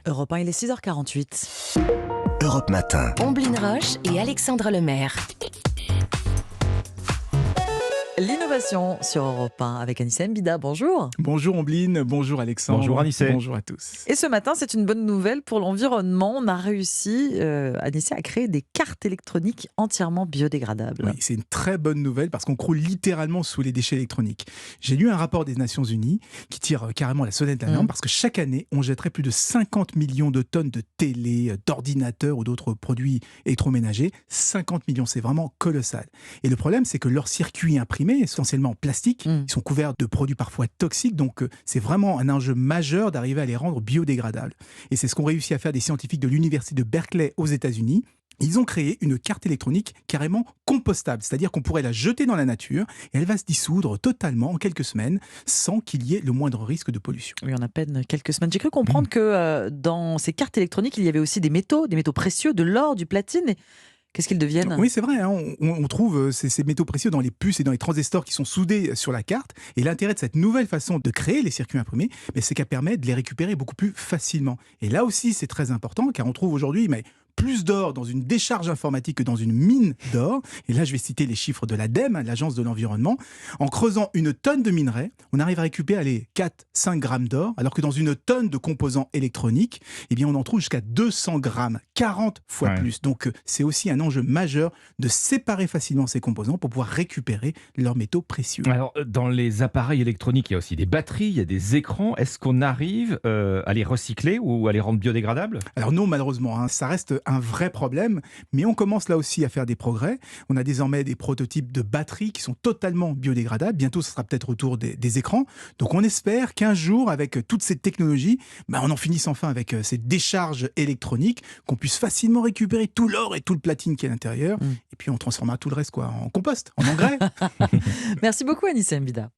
Europe 1, il est 6h48. Europe Matin. Omblin Roche et Alexandre Lemaire. L'innovation sur Europe 1 avec Anissa Mbida. Bonjour. Bonjour Ombline, bonjour Alexandre. Bonjour Anissé. Bonjour à tous. Et ce matin, c'est une bonne nouvelle pour l'environnement. On a réussi, Anissa, à créer des cartes électroniques entièrement biodégradables. Oui, c'est une très bonne nouvelle parce qu'on croule littéralement sous les déchets électroniques. J'ai lu un rapport des Nations Unies qui tire carrément la sonnette d'alarme parce que chaque année, on jetterait plus de 50 millions de tonnes de télé, d'ordinateurs ou d'autres produits électroménagers. 50 millions, c'est vraiment colossal. Et le problème, c'est que leurs circuits imprimés, essentiellement en plastique, ils sont couverts de produits parfois toxiques, donc c'est vraiment un enjeu majeur d'arriver à les rendre biodégradables. Et c'est ce qu'ont réussi à faire des scientifiques de l'université de Berkeley aux États-Unis. Ils ont créé une carte électronique carrément compostable, c'est-à-dire qu'on pourrait la jeter dans la nature et elle va se dissoudre totalement en quelques semaines sans qu'il y ait le moindre risque de pollution. Oui, en à peine quelques semaines. J'ai cru comprendre que dans ces cartes électroniques, il y avait aussi des métaux précieux, de l'or, du platine. Qu'est-ce qu'ils deviennent ? Oui, c'est vrai, hein, on trouve ces métaux précieux dans les puces et dans les transistors qui sont soudés sur la carte. Et l'intérêt de cette nouvelle façon de créer les circuits imprimés, c'est qu'elle permet de les récupérer beaucoup plus facilement. Et là aussi, c'est très important, car on trouve aujourd'hui plus d'or dans une décharge informatique que dans une mine d'or. Et là, je vais citer les chiffres de l'ADEME, l'Agence de l'environnement. En creusant une tonne de minerai, on arrive à récupérer 4-5 grammes d'or, alors que dans une tonne de composants électroniques, on en trouve jusqu'à 200 grammes, 40 fois plus. Donc, c'est aussi un enjeu majeur de séparer facilement ces composants pour pouvoir récupérer leurs métaux précieux. Alors, dans les appareils électroniques, il y a aussi des batteries, il y a des écrans. Est-ce qu'on arrive à les recycler ou à les rendre biodégradables ? Alors non, malheureusement, ça reste un vrai problème, mais on commence là aussi à faire des progrès. On a désormais des prototypes de batteries qui sont totalement biodégradables. Bientôt, ce sera peut-être autour des écrans. Donc on espère qu'un jour, avec toutes ces technologies, on en finisse enfin avec ces décharges électroniques, qu'on puisse facilement récupérer tout l'or et tout le platine qui est à l'intérieur. Et puis on transformera tout le reste en compost, en engrais. Merci beaucoup Anissa Mbida.